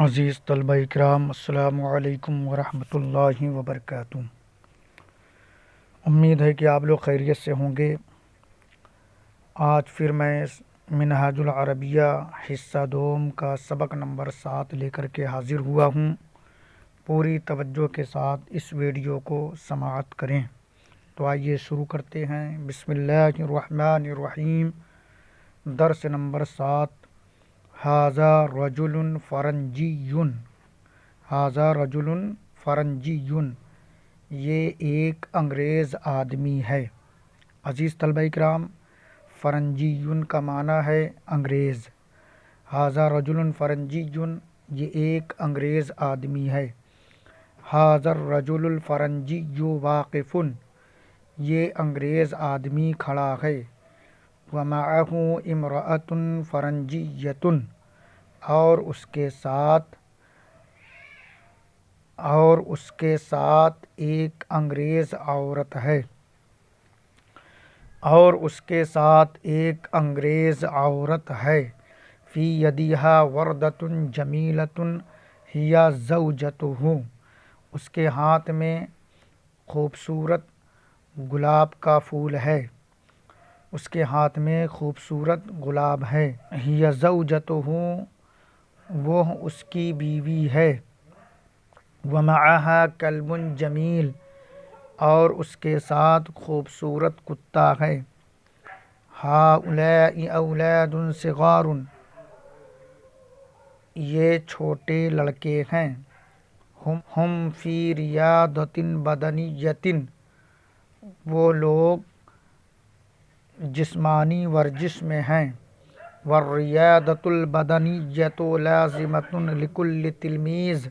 عزیز طلبہ اکرام، السلام علیکم ورحمۃ اللہ وبرکاتہ۔ امید ہے کہ آپ لوگ خیریت سے ہوں گے۔ آج پھر میں منہاج العربیہ حصہ دوم کا سبق نمبر 7 لے کر کے حاضر ہوا ہوں۔ پوری توجہ کے ساتھ اس ویڈیو کو سماعت کریں۔ تو آئیے شروع کرتے ہیں۔ بسم اللہ الرحمن الرحیم۔ درس نمبر 7۔ ھذا رجل فرنجی، ھذا رجل فرنجی، یہ ایک انگریز آدمی ہے۔ عزیز طلبہ اکرام، فرنجی کا معنی ہے انگریز۔ ھذا رجل فرنجی، یہ ایک انگریز آدمی ہے۔ ھذا الرجل الفرنجی واقف، یہ انگریز آدمی کھڑا ہے۔ ومعہ امرأۃ فرنجیۃ، اور اس کے ساتھ ایک انگریز عورت ہے، فی یدیہا وردۃ جمیلۃ ہی زوجتہ، اس کے ہاتھ میں خوبصورت گلاب کا پھول ہے، اس کے ہاتھ میں خوبصورت گلاب ہے۔ ہی زوجتہ، وہ اس کی بیوی ہے۔ ومعہا کلب جمیل، اور اس کے ساتھ خوبصورت کتا ہے۔ ہؤلاء اولاد صغار، یہ چھوٹے لڑکے ہیں۔ ہم فی ریاضۃ بدنیۃ، وہ لوگ جسمانی ورزش میں ہیں۔ والریاضۃ البدنیۃ لازمۃ لکل تلمیذ،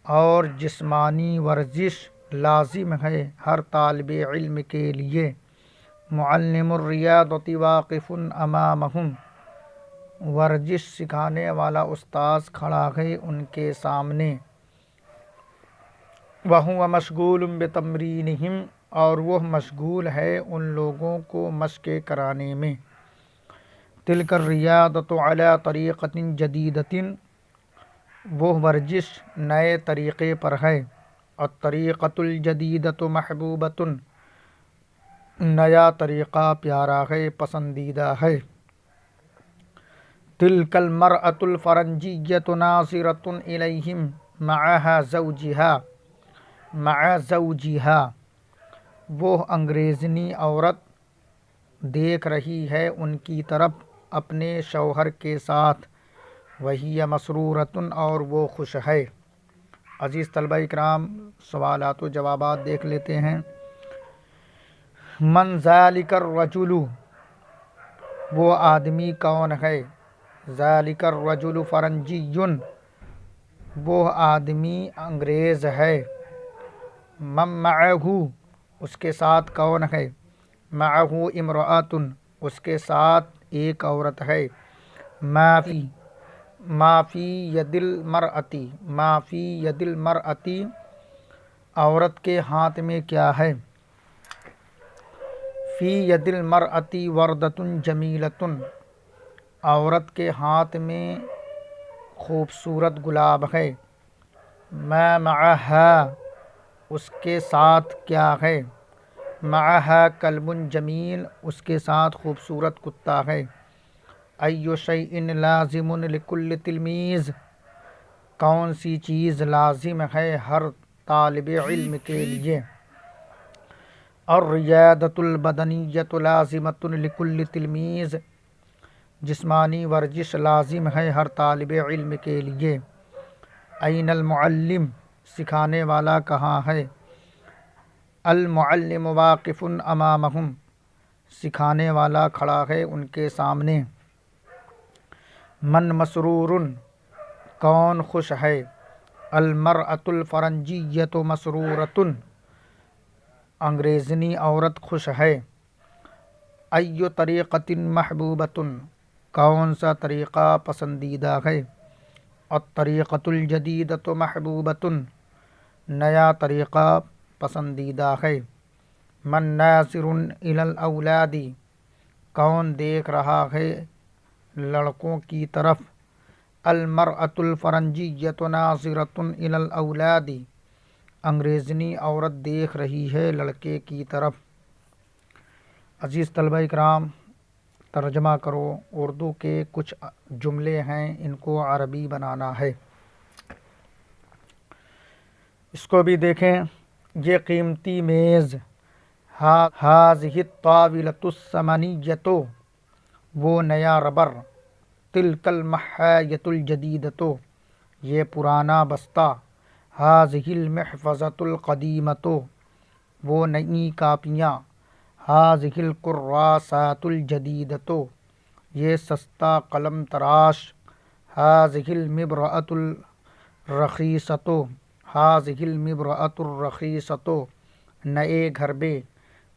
اور جسمانی ورزش لازم ہے ہر طالب علم کے لیے۔ معلم الریاضۃ واقف امامہم، ورزش سکھانے والا استاذ کھڑا ہے ان کے سامنے۔ وہو مشغول بتمرینہم، اور وہ مشغول ہے ان لوگوں کو مشقیں کرانے میں۔ تلک الریاضۃ علی طریقۃ جدیدۃ، وہ ورزش نئے طریقے پر ہے۔ الطریقۃ الجدیدۃ محبوبۃ، نیا طریقہ پیارا ہے، پسندیدہ ہے۔ تلک المرأۃ الفرنجیۃ ناظرۃ الیہم مع زوجہا، وہ انگریزنی عورت دیکھ رہی ہے ان کی طرف اپنے شوہر کے ساتھ۔ وہی مسرورۃ، اور وہ خوش ہے۔ عزیز طلبہ اکرام، سوالات و جوابات دیکھ لیتے ہیں۔ من ذالک الرجل، وہ آدمی کون ہے؟ ذالک الرجل فرنجی، وہ آدمی انگریز ہے۔ من معہ، اس کے ساتھ کون ہے؟ معہ امرأۃ، اس کے ساتھ ایک عورت ہے۔ ما فی ید المرأۃ، ما فی ید المرأۃ، عورت کے ہاتھ میں کیا ہے؟ فی ید المرأۃ وردۃ جمیلۃ، عورت کے ہاتھ میں خوبصورت گلاب ہے۔ ما معہا، اس کے ساتھ کیا ہے؟ معہا کلب جمیل، اس کے ساتھ خوبصورت کتا ہے۔ ای شیء لازم لکل تلمیذ، کون سی چیز لازم ہے ہر طالب علم کے لیے؟ الریاضۃ البدنیۃ لازمۃ لکل تلمیذ، جسمانی ورزش لازم ہے ہر طالب علم کے لیے۔ این المعلم، سکھانے والا کہاں ہے؟ المعلم واقف امامہم، سکھانے والا کھڑا ہے ان کے سامنے۔ من مسرور، کون خوش ہے؟ المرأۃ الفرنجیۃ مسرورۃ، انگریزنی عورت خوش ہے۔ ای طریقۃ محبوبۃ، کون سا طریقہ پسندیدہ ہے؟ الطریقۃ الجدیدۃ محبوبۃ، نیا طریقہ پسندیدہ ہے۔ من ناظر الی الاولاد، کون دیکھ رہا ہے لڑکوں کی طرف؟ المرأة الفرنجیة ناظرة إلى الأولاد، انگریزنی عورت دیکھ رہی ہے لڑکے کی طرف۔ عزیز طلبہ اکرام، ترجمہ کرو۔ اردو کے کچھ جملے ہیں، ان کو عربی بنانا ہے۔ اس کو بھی دیکھیں۔ یہ قیمتی میز، هذه الطاولة الثمنية، وہ نیا ربر، تلك المحاية الجديدة، یہ پرانا بستہ، هذه المحفظة القديمة، وہ نئی کاپیاں، هذه الكراسات الجديدة، یہ سستا قلم تراش، هذه المبرأة الرخيصة، هذه المبرأة الرخيصة، نئے گھربے،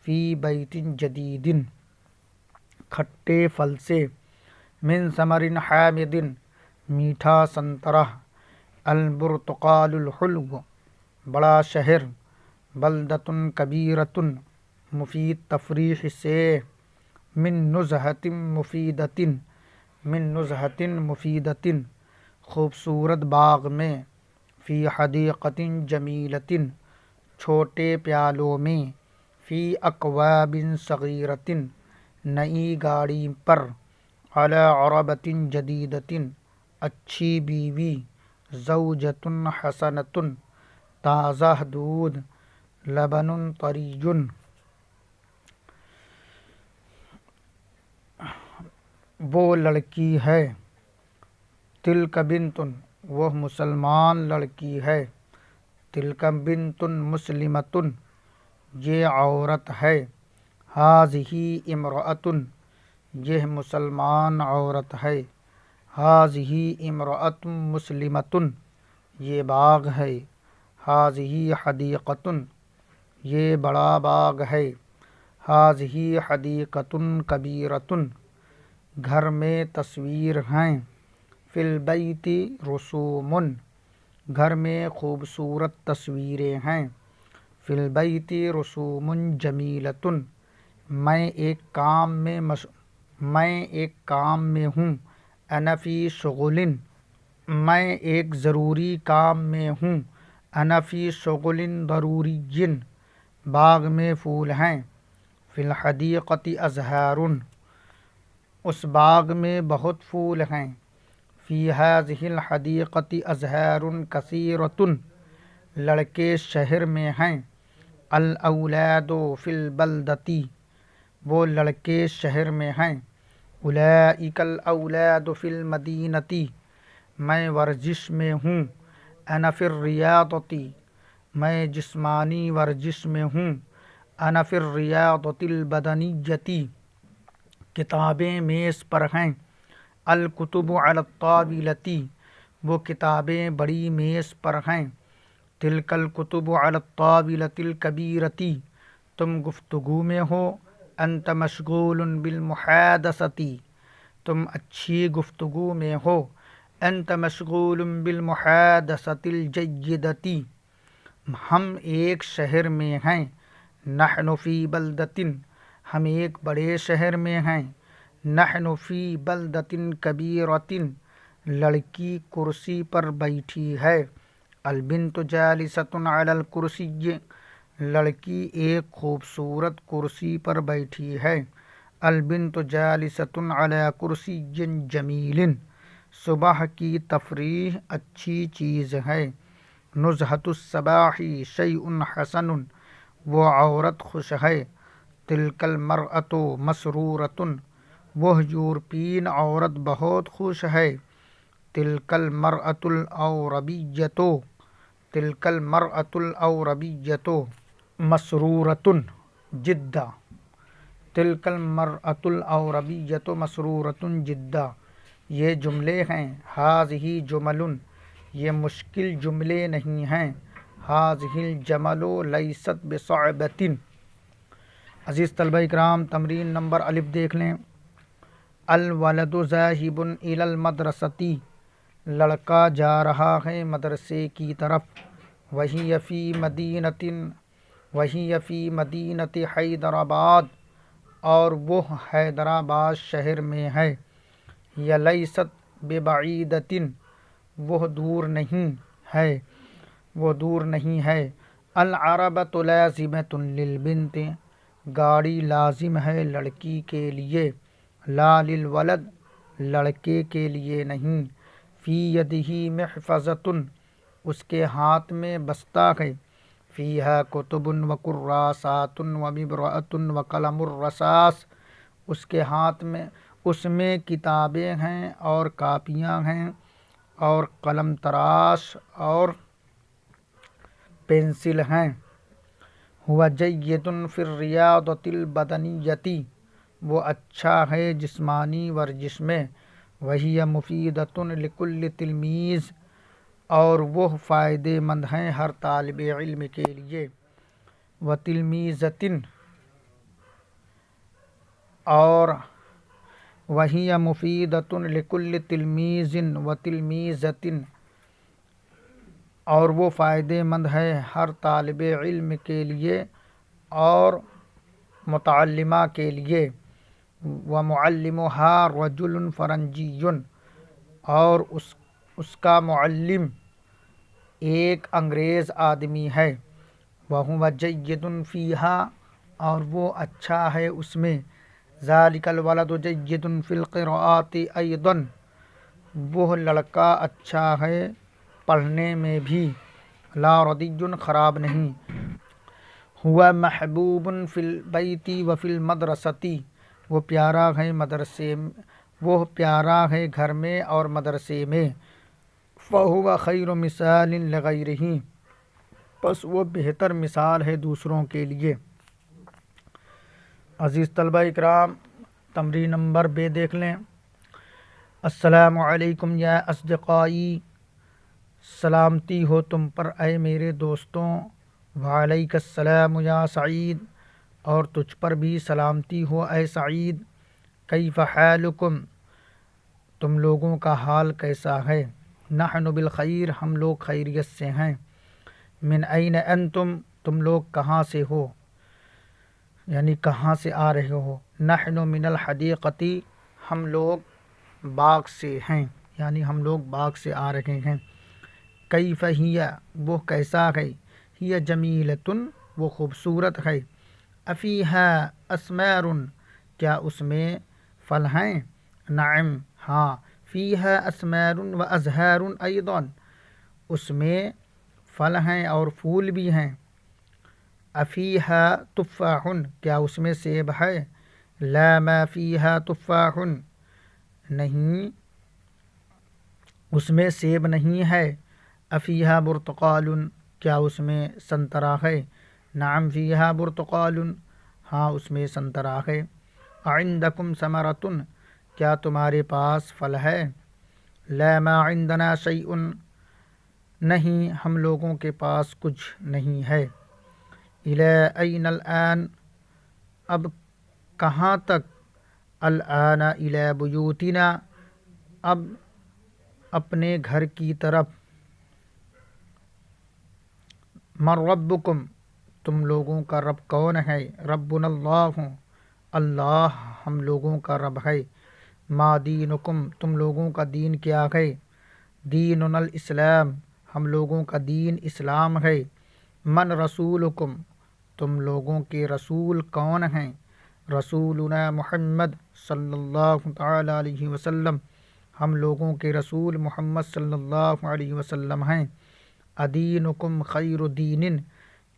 فی بیت جدید، کھٹے پھل سے، من ثمر حامد، میٹھا سنترہ، البرتقال الحلو، بڑا شہر، بلدۃ کبیرۃ، مفید تفریح سے، من نزہۃ مفیدۃ، من نزہۃ مفیدۃ، خوبصورت باغ میں، فی حدیقۃ جمیلۃ، چھوٹے پیالوں میں، فی اکواب صغیرۃ، نئی گاڑی پر، علی عربۃ جدیدۃ، اچھی بیوی، زوجۃ حسنۃ، تازہ دودھ، لبن طری، وہ لڑکی ہے، تلک بنت، وہ مسلمان لڑکی ہے، تلک بنت مسلمۃ، یہ عورت ہے، ہذہ امرأۃ، یہ مسلمان عورت ہے، ہذہ امرأۃ مسلمۃ، یہ باغ ہے، ہذہ حدیقۃ، یہ بڑا باغ ہے، ہذہ حدیقۃ کبیرۃ، گھر میں تصویر ہیں، فی البیت رسوم، گھر میں خوبصورت تصویریں ہیں، فی البیت رسوم جمیلۃ، میں ایک کام میں ہوں، انا فی شغل، میں ایک ضروری کام میں ہوں، انا فی شغل ضروری، باغ میں پھول ہیں، فی الحدیقۃ ازہار، اس باغ میں بہت پھول ہیں، فی ہذہ الحدیقۃ ازہار کثیرۃ، لڑکے شہر میں ہیں، الاولاد فی البلدۃ، وہ لڑکے شہر میں ہیں، اولئک الاولاد فی المدینۃ، میں ورزش میں ہوں، انا فی الریاضۃ، میں جسمانی ورزش میں ہوں، انا فی الریاضۃ البدنیۃ، کتابیں میز پر ہیں، الکتب علی الطاولۃ، وہ کتابیں بڑی میز پر ہیں، تلک الکتب علی الطاولۃ الکبیرۃ، تم گفتگو میں ہو، انت مشغول بالمحادثۃ، تم اچھی گفتگو میں ہو، انت مشغول بالمحادثۃ الجیدۃ، ہم ایک شہر میں ہیں، نحن فی بلدۃ، ہم ایک بڑے شہر میں ہیں، نحن فی بلدۃ کبیرۃ، لڑکی کرسی پر بیٹھی ہے، البنت جالسۃ علی الکرسی، لڑکی ایک خوبصورت کرسی پر بیٹھی ہے، البنت جالسۃ علی کرسی جمیل، صبح کی تفریح اچھی چیز ہے، نزہۃ الصباح شیء حسن، وہ عورت خوش ہے، تلک المرأۃ مسرورۃ، وہ یورپین عورت بہت خوش ہے، تلک المرأۃ الاوروبیۃ، تلک المرأۃ الاوروبیۃ مسرورۃ جدا، تلک المرأۃ الاوروبیۃ مسرورۃ جدا، یہ جملے ہیں، ہذہ جمل، یہ مشکل جملے نہیں ہیں، ہذہ الجمل لیست بصعبۃ۔ عزیز طلبہ اکرام، تمرین نمبر الف دیکھ لیں۔ الولد ذاہب الی المدرسۃ، لڑکا جا رہا ہے مدرسے کی طرف، وہی فی مدینۃ حیدرآباد، اور وہ حیدرآباد شہر میں ہے، یہ لیست ببعیدتن وہ دور نہیں ہے العربۃ لازمۃ للبنت گاڑی لازم ہے لڑکی کے لیے لا للولد لڑکے کے لیے نہیں فی یدہ محفظۃ اس کے ہاتھ میں بستہ ہے فیہا کتب و کراسات و مبرأۃ و قلم الرصاص اس کے ہاتھ میں اس میں کتابیں ہیں اور کاپیاں ہیں اور قلم تراش اور پینسل ہیں ہوا جید فی الریاضۃ البدنیۃ وہ اچھا ہے جسمانی ورزش میں وہی مفیدۃ لکل تلمیذ اور وہ فائدے مند ہیں ہر طالب علم کے لیے و تلمیذۃ اور وہی مفیدۃ لکل تلمیذ و تلمیذۃ اور وہ فائدے مند ہے ہر طالب علم کے لیے اور متعلمہ کے لیے و معلمها رجل فرنجی اور اس کا معلم ایک انگریز آدمی ہے وہو جید فیہا اور وہ اچھا ہے اس میں ذالک الولد جید فی القراءات ایضا وہ لڑکا اچھا ہے پڑھنے میں بھی لا ردی خراب نہیں ہوا محبوب فی البیت و فی المدرسۃ وہ پیارا ہے گھر میں اور مدرسے میں فہو خیر مثال لغیرہ پس وہ بہتر مثال ہے دوسروں کے لیے۔ عزیز طلبہ اکرام تمرین نمبر بے دیکھ لیں۔ السلام علیکم یا اصدقائی سلامتی ہو تم پر اے میرے دوستوں وعلیک السلام یا سعید اور تجھ پر بھی سلامتی ہو اے سعید کیف حالکم تم لوگوں کا حال کیسا ہے نحن بالخیر ہم لوگ خیریت سے ہیں من این انتم تم لوگ کہاں سے ہو یعنی کہاں سے آ رہے ہو نحن من الحدیقۃ ہم لوگ باغ سے ہیں یعنی ہم لوگ باغ سے آ رہے ہیں کیف ہی وہ کیسا ہے ہی جمیلۃ وہ خوبصورت ہے افیہا اسمار کیا اس میں پھل ہیں نعم ہاں فیہا اسمار و ازہار ایضا اس میں پھل ہیں اور پھول بھی ہیں افیہا تفاح کیا اس میں سیب ہے لا ما فیہا تفاح نہیں اس میں سیب نہیں ہے افیہا برتقال کیا اس میں سنترا ہے نعم فیہا برتقال ہاں اس میں سنترا ہے عندکم ثمرۃ کیا تمہارے پاس پھل ہے لا ما عندنا شیء نہیں ہم لوگوں کے پاس کچھ نہیں ہے الی این الآن اب کہاں تک الآن الی بیوتنا اب اپنے گھر کی طرف من ربکم تم لوگوں کا رب کون ہے ربنا اللہ اللہ ہم لوگوں کا رب ہے ما دینکم تم لوگوں کا دین کیا ہے دیننا الاسلام ہم لوگوں کا دین اسلام ہے من رسولکم تم لوگوں کے رسول کون ہیں رسولنا محمد صلی اللہ تعالی علیہ وسلم ہم لوگوں کے رسول محمد صلی اللہ علیہ وسلم ہیں ادینکم خیر دین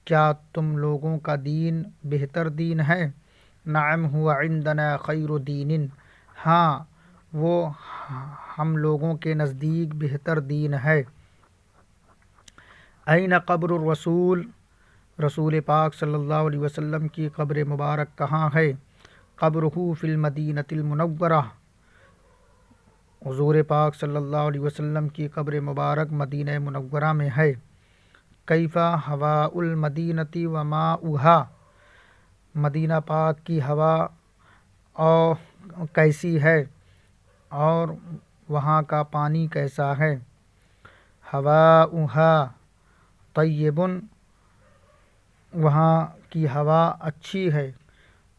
کیا تم لوگوں کا دین بہتر دین ہے نعم ہوا عندنا خیر دین ہاں وہ ہم لوگوں کے نزدیک بہتر دین ہے این قبر الرسول رسول پاک صلی اللہ علیہ وسلم کی قبر مبارک کہاں ہے قبرہ فی المدینۃ المنورہ حضور پاک صلی اللہ علیہ وسلم کی قبر مبارک مدینہ منورہ میں ہے کیف ہواء المدینۃ و ماؤہا مدینہ پاک کی ہوا اور کیسی ہے اور وہاں کا پانی کیسا ہے ہواؤہا طیب وہاں کی ہوا اچھی ہے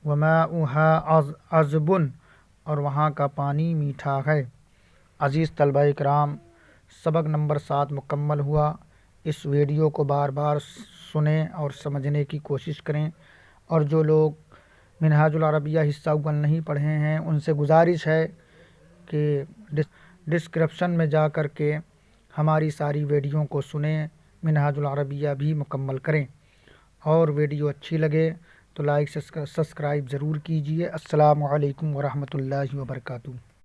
وماؤہا عذب اور وہاں کا پانی میٹھا ہے عزیز طلبہ کرام، سبق نمبر 7 مکمل ہوا۔ اس ویڈیو کو بار بار سنیں اور سمجھنے کی کوشش کریں، اور جو لوگ منہاج العربیہ حصہ اول نہیں پڑھے ہیں ان سے گزارش ہے کہ ڈسکرپشن میں جا کر کے ہماری ساری ویڈیو کو سنیں، منہاج العربیہ بھی مکمل کریں، اور ویڈیو اچھی لگے تو لائک سبسکرائب ضرور کیجیے۔ السلام علیکم ورحمۃ اللہ وبرکاتہ۔